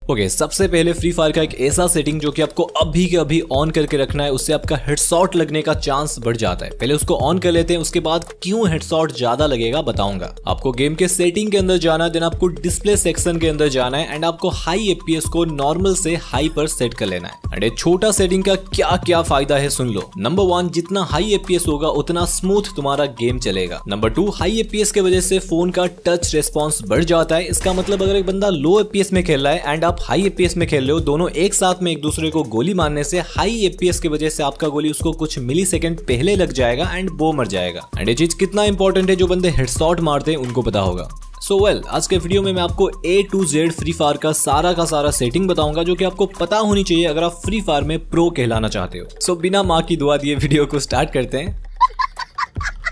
Okay, सबसे पहले free fire का एक ऐसा सेटिंग जो कि आपको अभी के अभी ऑन करके रखना है, उससे आपका हेडशॉट लगने का चांस बढ़ जाता है। पहले उसको ऑन कर लेते हैं, उसके बाद क्यों हेडशॉट ज्यादा लगेगा बताऊंगा। आपको गेम के सेटिंग के अंदर जाना है, देन आपको डिस्प्ले सेक्शन के अंदर जाना है एंड आपको हाई एफपीएस को नॉर्मल से हाई पर सेट कर लेना है। एंड ये छोटा सेटिंग का क्या क्या फायदा है सुन लो। नंबर 1, जितना हाई एफपीएस होगा उतना स्मूथ तुम्हारा गेम चलेगा। नंबर 2, हाई एफपीएस की वजह से फोन का टच रेस्पॉन्स बढ़ जाता है। इसका मतलब अगर एक बंदा लो एफपीएस में खेल रहा है एंड आप हाई एफपीएस में खेल रहे हो, दोनों एक साथ में एक दूसरे को गोली मारने से हाई एफपीएस की वजह से आपका गोली उसको कुछ मिली सेकंड पहले लग जाएगा एंड वो मर जाएगा। एंड ये चीज कितना इंपॉर्टेंट है जो बंदे हेडशॉट मारते हैं उनको पता होगा। आज के वीडियो में मैं आपको A to Z free fire का सारा सेटिंग बताऊंगा जो कि आपको पता होनी चाहिए अगर आप फ्री फायर में प्रो कहलाना चाहते हो। बिना माँ की दुआ दिए वीडियो को स्टार्ट करते हैं।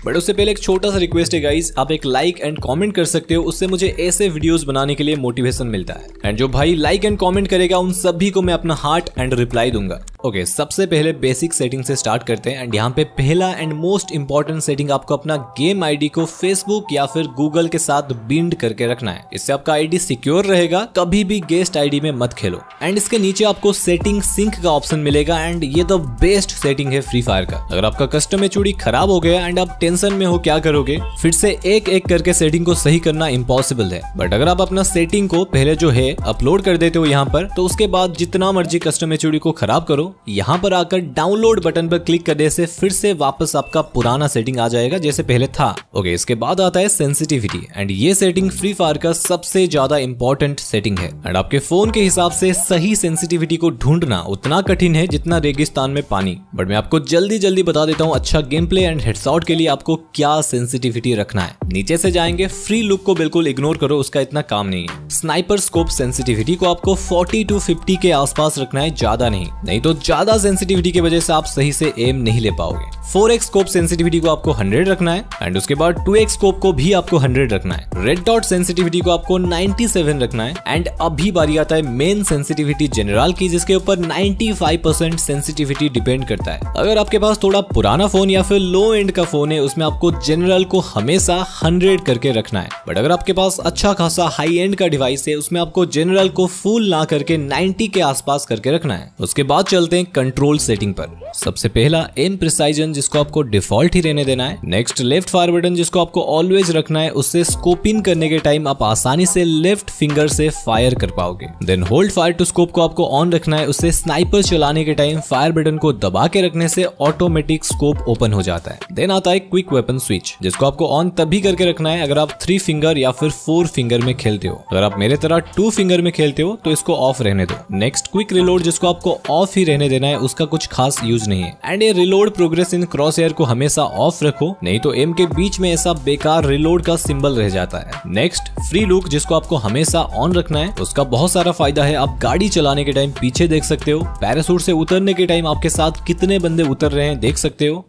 बट उससे पहले एक छोटा सा रिक्वेस्ट है गाइस, आप एक लाइक एंड कमेंट कर सकते हो, उससे मुझे ऐसे वीडियोस बनाने के लिए मोटिवेशन मिलता है। एंड जो भाई लाइक एंड कमेंट करेगा उन सभी को मैं अपना हार्ट एंड रिप्लाई दूंगा। ओके, सबसे पहले बेसिक सेटिंग से स्टार्ट करते हैं। एंड यहाँ पे पहला एंड मोस्ट इंपॉर्टेंट सेटिंग, आपको अपना गेम आईडी को फेसबुक या फिर गूगल के साथ बिंड करके रखना है। इससे आपका आईडी सिक्योर रहेगा, कभी भी गेस्ट आईडी में मत खेलो। एंड इसके नीचे आपको सेटिंग सिंक का ऑप्शन मिलेगा एंड ये द बेस्ट सेटिंग है फ्री फायर का। अगर आपका कस्टम एचओडी खराब हो गया एंड आप टेंशन में हो क्या करोगे, फिर से एक एक करके सेटिंग को सही करना इम्पॉसिबल है। बट अगर आप अपना सेटिंग को पहले जो है अपलोड कर देते हो यहाँ पर, तो उसके बाद जितना मर्जी कस्टम एचओडी को खराब करो, यहाँ पर आकर डाउनलोड बटन पर क्लिक करने से फिर से वापस आपका पुराना सेटिंग आ जाएगा जैसे पहले था। ओके, इसके बाद आता है सेंसिटिविटी एंड ये सेटिंग फ्री फायर का सबसे ज्यादा इंपॉर्टेंट सेटिंग है। एंड आपके फोन के हिसाब से सही सेंसिटिविटी को ढूंढना उतना कठिन है जितना रेगिस्तान में पानी। बट मैं आपको जल्दी बता देता हूँ अच्छा गेम प्ले एंड हेडशॉट के लिए आपको क्या सेंसिटिविटी रखना है। नीचे से जाएंगे, फ्री लुक को बिल्कुल इग्नोर करो, उसका इतना काम नहीं है। स्नाइपर स्कोप सेंसिटिविटी को आपको 40 to 50 के आसपास रखना है, ज्यादा नहीं तो ज्यादा सेंसिटिविटी की वजह से आप सही से एम नहीं ले पाओगे। 4x स्कोप सेंसिटिविटी को आपको 100 रखना है एंड उसके बाद 2x स्कोप को भी आपको 100 रखना है। रेड डॉट सेंसिटिविटी को आपको 97 रखना है। एंड अभी बारी आता है मेन सेंसिटिविटी जनरल की, जिसके ऊपर 95% सेंसिटिविटी डिपेंड करता है। अगर आपके पास थोड़ा पुराना फोन या फिर लो एंड का फोन है, उसमें आपको जनरल को हमेशा 100 करके रखना है। बट अगर आपके पास अच्छा खासा हाई एंड का डिवाइस है, उसमें आपको जनरल को फुल ना करके 90 के आसपास करके रखना है। उसके बाद चलते हैं कंट्रोल सेटिंग पर। सबसे पहला एम प्रिसाइजन, जिसको आपको डिफॉल्ट ही रहने देना है। नेक्स्ट लेफ्ट फायर बटन, जिसको आपको ऑलवेज रखना है, उससे स्कोप इन करने के टाइम आप आसानी से लेफ्ट फिंगर से फायर कर पाओगे। Then hold fire to scope को आपको ऑन रखना है, उससे स्नाइपर चलाने के टाइम फायर बटन को दबा के रखने से ऑटोमेटिक स्कोप ओपन हो जाता है। देन आता है क्विक वेपन स्विच, जिसको आपको ऑन तभी करके रखना है अगर आप 3 फिंगर या फिर 4 फिंगर में खेलते हो। अगर आप मेरे तरह 2 फिंगर में खेलते हो तो इसको ऑफ रहने दो। नेक्स्ट क्विक रिलोड, जिसको आपको ऑफ ही रहने देना है, उसका कुछ खास यूज नहीं है। एंड ये reload progress in cross air को हमेशा ऑफ रखो, नहीं तो एम के बीच में ऐसा बेकार रिलोड का सिंबल रह जाता है। नेक्स्ट फ्री लुक, जिसको आपको हमेशा ऑन रखना है। उसका बहुत सारा फायदा है, आप गाड़ी चलाने के टाइम पीछे देख सकते हो, पैराशूट से उतरने के टाइम आपके साथ कितने बंदे उतर रहे हैं देख सकते हो,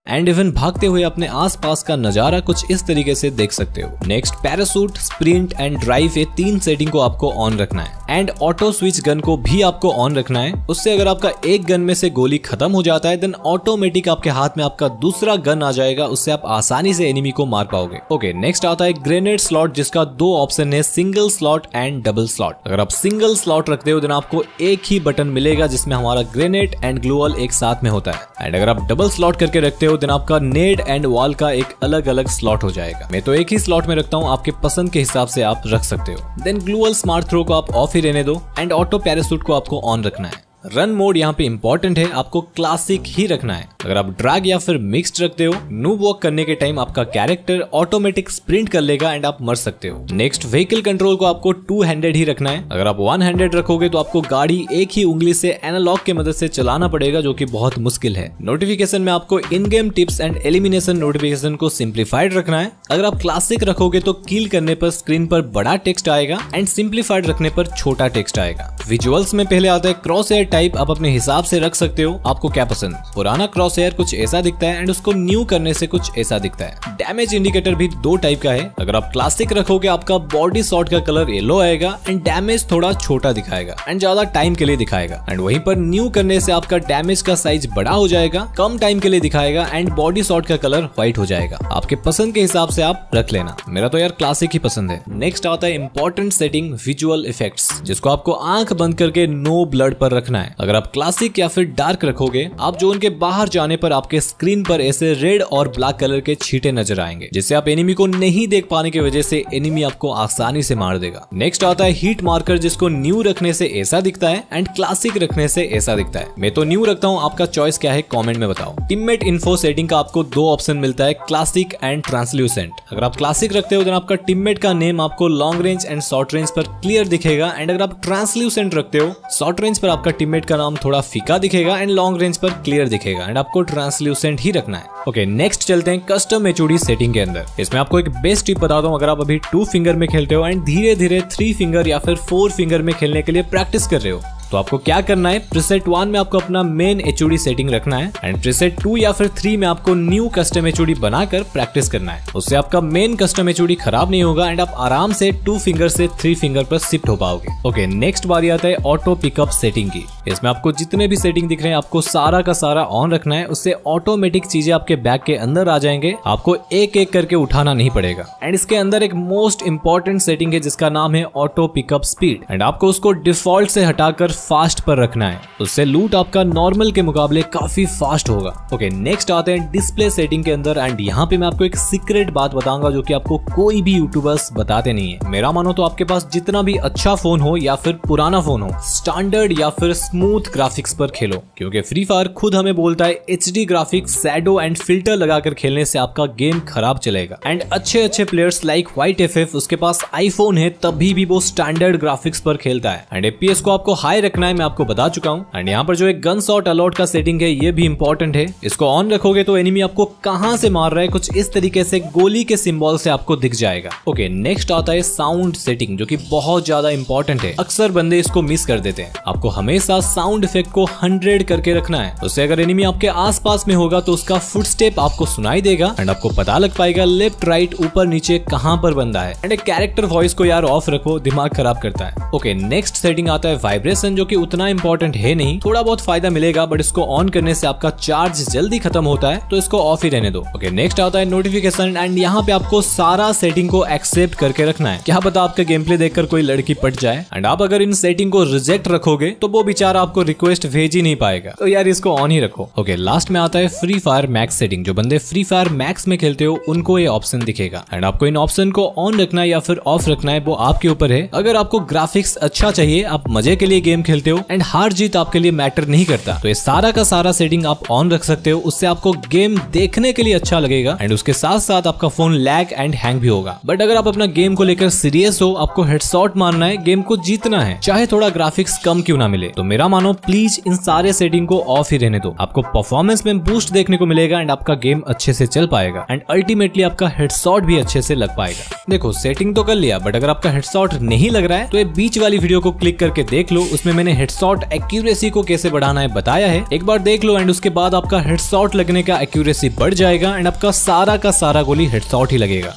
एंड इवन भागते हुए अपने आसपास का नजारा कुछ इस तरीके से देख सकते हो। Next parachute, sprint and drive, ये 3 सेटिंग को आपको ऑन रखना है। एंड ऑटो स्विच गन को भी आपको ऑन रखना है, उससे अगर आपका एक गन में से गोली खत्म हो जाता है, देन ऑटोमेटिक आपके हाथ में आपका दूसरा गन आ जाएगा, उससे आप आसानी से एनिमी को मार पाओगे। ओके, नेक्स्ट आता है ग्रेनेड स्लॉट, जिसका 2 ऑप्शन है, single slot and double slot. अगर आप सिंगल स्लॉट रखते हो, देन आपको एक ही बटन मिलेगा जिसमें हमारा ग्रेनेड एंड ग्लूअल एक साथ में होता है। एंड अगर आप डबल स्लॉट करके रखते हो, देन आपका नेड एंड वॉल का एक अलग अलग स्लॉट हो जाएगा। मैं तो एक ही स्लॉट में रखता हूँ, आपके पसंद के हिसाब से आप रख सकते हो। देन ग्लूअल स्मार्ट थ्रो को आप ऑफ ही रहने दो एंड ऑटो पैराशूट को आपको ऑन रखना है। रन मोड यहाँ पे इंपॉर्टेंट है, आपको क्लासिक ही रखना है। अगर आप ड्रैग या फिर मिक्स्ड रखते हो, नूब वॉक करने के टाइम आपका कैरेक्टर ऑटोमेटिक स्प्रिंट कर लेगा एंड आप मर सकते हो। नेक्स्ट व्हीकल कंट्रोल को आपको 2 हैंडेड ही रखना है। अगर आप 1 हैंडेड रखोगे तो आपको गाड़ी एक ही उंगली से एनालॉग की मदद से चलाना पड़ेगा, जो कि बहुत मुश्किल है। नोटिफिकेशन में आपको इन game tips and elimination notification को सिंप्लीफाइड रखना है। अगर आप क्लासिक रखोगे तो किल करने पर स्क्रीन पर बड़ा टेक्स्ट आएगा एंड सिंप्लीफाइड रखने पर छोटा टेक्स्ट आएगा। विजुअल्स में पहले आता है क्रॉस एयर टाइप, आप अपने हिसाब से रख सकते हो आपको क्या पसंद। पुराना क्रॉस एयर कुछ ऐसा दिखता है एंड उसको न्यू करने से कुछ ऐसा दिखता है। डैमेज इंडिकेटर भी दो टाइप का है। अगर आप क्लासिक रखोगे आपका बॉडी शॉट का कलर येलो आएगा एंड डैमेज थोड़ा छोटा दिखाएगा एंड ज्यादा टाइम के लिए दिखाएगा। एंड वहीं पर न्यू करने से आपका डैमेज का साइज बड़ा हो जाएगा, कम टाइम के लिए दिखाएगा एंड बॉडी शॉट का कलर व्हाइट हो जाएगा। आपके पसंद के हिसाब से आप रख लेना, मेरा तो यार क्लासिक ही पसंद है। नेक्स्ट आता है इंपॉर्टेंट सेटिंग विजुअल इफेक्ट्स, जिसको आपको आंख बंद करके नो ब्लड पर रखना है। अगर आप क्लासिक या फिर डार्क रखोगे, आप जोन के बाहर जाने पर आपके स्क्रीन पर ऐसे रेड और ब्लैक कलर के छींटे नजर आएंगे, जिससे आप एनिमी को नहीं देख पाने की वजह से एनिमी आपको आसानी से मार देगा। नेक्स्ट आता है हीट मार्कर, जिसको न्यू रखने से ऐसा दिखता है एंड क्लासिक रखने से ऐसा दिखता है। मैं तो न्यू रखता हूँ, आपका चॉइस क्या है कमेंट में बताओ। टीममेट इन्फो सेटिंग का आपको दो ऑप्शन मिलता है, क्लासिक एंड ट्रांसल्यूसेंट। अगर आप क्लासिक रखते हो तो आपका टीममेट का नेम आपको long range and short range पर क्लियर दिखेगा एंड अगर आप ट्रांसल्यूसेंट रखते हो, शॉर्ट रेंज पर आपका टीममेट का नाम थोड़ा फीका दिखेगा एंड लॉन्ग रेंज पर क्लियर दिखेगा एंड आपको ट्रांसल्यूसेंट ही रखना है। ओके, नेक्स्ट चलते हैं कस्टम एचओडी सेटिंग के अंदर। इसमें आपको एक बेस्ट टिप बताता हूँ। अगर आप अभी 2 फिंगर में खेलते हो एंड धीरे धीरे 3 फिंगर या फिर 4 फिंगर में खेलने के लिए प्रैक्टिस कर रहे हो, तो आपको क्या करना है, प्रीसेट 1 में आपको अपना मेन एचओडी सेटिंग रखना है एंड प्रीसेट 2 या फिर 3 में आपको न्यू कस्टम एचओडी बनाकर प्रैक्टिस करना है। उससे आपका मेन कस्टम एचओडी खराब नहीं होगा एंड आप आराम से 2 फिंगर से 3 फिंगर पर शिफ्ट हो पाओगे। ओके, नेक्स्ट बारी आता है ऑटो पिकअप सेटिंग की। इसमें आपको जितने भी सेटिंग दिख रहे हैं आपको सारा का सारा ऑन रखना है, उससे ऑटोमेटिक चीजें आपके बैग के अंदर आ जाएंगे, आपको एक एक करके उठाना नहीं पड़ेगा। एंड इसके अंदर एक मोस्ट इंपॉर्टेंट सेटिंग है जिसका नाम है ऑटो पिकअप स्पीड एंड आपको उसको डिफॉल्ट से हटाकर फास्ट पर रखना है, उससे लूट आपका नॉर्मल के मुकाबले काफी फास्ट होगा। ओके, नेक्स्ट आते हैं डिस्प्ले सेटिंग के अंदर एंड यहाँ पे मैं आपको एक सीक्रेट बात बताऊंगा जो कि आपको कोई भी यूट्यूबर्स बताते नहीं है। मेरा मानो तो आपके पास जितना भी अच्छा फोन हो या फिर पुराना फोन हो, स्टैंडर्ड या फिर स्मूथ ग्राफिक्स पर खेलो, क्योंकि फ्री फायर खुद हमें बोलता है HD graphics, shadow and filter लगाकर खेलने से आपका गेम खराब चलेगा। एंड अच्छे प्लेयर्स लाइक व्हाइट FF उसके पास आईफोन है तभी भी वो स्टैंडर्ड ग्राफिक्स पर खेलता है एंड FPS को आपको हाई रखना है, मैं आपको बता चुका हूँ। एंड यहाँ पर जो एक गन शॉट अलॉट का सेटिंग है ये भी इंपॉर्टेंट है। इसको ऑन रखोगे तो एनिमी आपको कहां से मार रहा है कुछ इस तरीके से गोली के सिंबल से आपको दिख जाएगा। ओके, नेक्स्ट आता है साउंड सेटिंग, जो कि बहुत ज्यादा इंपॉर्टेंट है। अक्सर बंदे इसको मिस कर देते हैं। आपको हमेशा साउंड इफेक्ट को 100 करके रखना है, उससे अगर एनिमी आपके आसपास में होगा तो उसका फुटस्टेप आपको सुनाई देगा एंड आपको पता लग पाएगा लेफ्ट राइट ऊपर नीचे कहां पर बंदा है। एंड एक कैरेक्टर वॉइस को यार ऑफ रखो, दिमाग खराब करता है। ओके, नेक्स्ट सेटिंग आता है वाइब्रेशन, जो कि उतना इंपॉर्टेंट है नहीं, थोड़ा बहुत फायदा मिलेगा बट इसको ऑन करने से आपका चार्ज जल्दी खत्म होता है, तो इसको ऑफ ही रहने दो। ओके, नेक्स्ट आता है नोटिफिकेशन एंड यहाँ पे आपको सारा सेटिंग को एक्सेप्ट करके रखना है। क्या पता आपका गेम प्ले देखकर कोई लड़की पट जाए एंड आप अगर इन सेटिंग को रिजेक्ट रखोगे तो वो बेचारा आपको रिक्वेस्ट भेज ही नहीं पाएगा, तो यार इसको ऑन ही रखो। ओके, लास्ट में आता है फ्री फायर मैक्स सेटिंग। जो बंदे फ्री फायर मैक्स में खेलते हो उनको ये ऑप्शन दिखेगा एंड आपको इन ऑप्शन को ऑन रखना है या फिर ऑफ रखना है वो आपके ऊपर है। अगर आपको ग्राफिक्स अच्छा चाहिए, आप मजे के लिए गेम खेलते हो एंड हार जीत आपके लिए मैटर नहीं करता, तो ये सारा का सारा सेटिंग आप ऑन रख सकते हो। उससे आपको गेम देखने के लिए अच्छा लगेगा एंड उसके साथ साथ आपका फोन लैग एंड हैंग भी होगा। बट अगर आप अपना गेम को लेकर सीरियस हो, आपको हेडशॉट मारना है, गेम को जीतना है, चाहे थोड़ा ग्राफिक्स कम क्यों ना मिले, तो मेरा मानो प्लीज इन सारे सेटिंग को ऑफ ही रहने दो। आपको परफॉर्मेंस में बूस्ट देखने को मिलेगा एंड आपका गेम अच्छे से चल पाएगा एंड अल्टीमेटली आपका हेडशॉट भी अच्छे से लग पाएगा। देखो, सेटिंग तो कर लिया बट अगर आपका हेडशॉट नहीं लग रहा है तो ये बीच वाली वीडियो को क्लिक करके देख लो, उसमें मैंने हेडशॉट एक्यूरेसी को कैसे बढ़ाना है बताया है। एक बार देख लो एंड उसके बाद आपका हेडशॉट लगने का एक्यूरेसी बढ़ जाएगा एंड आपका सारा का सारा गोली हेडशॉट ही लगेगा।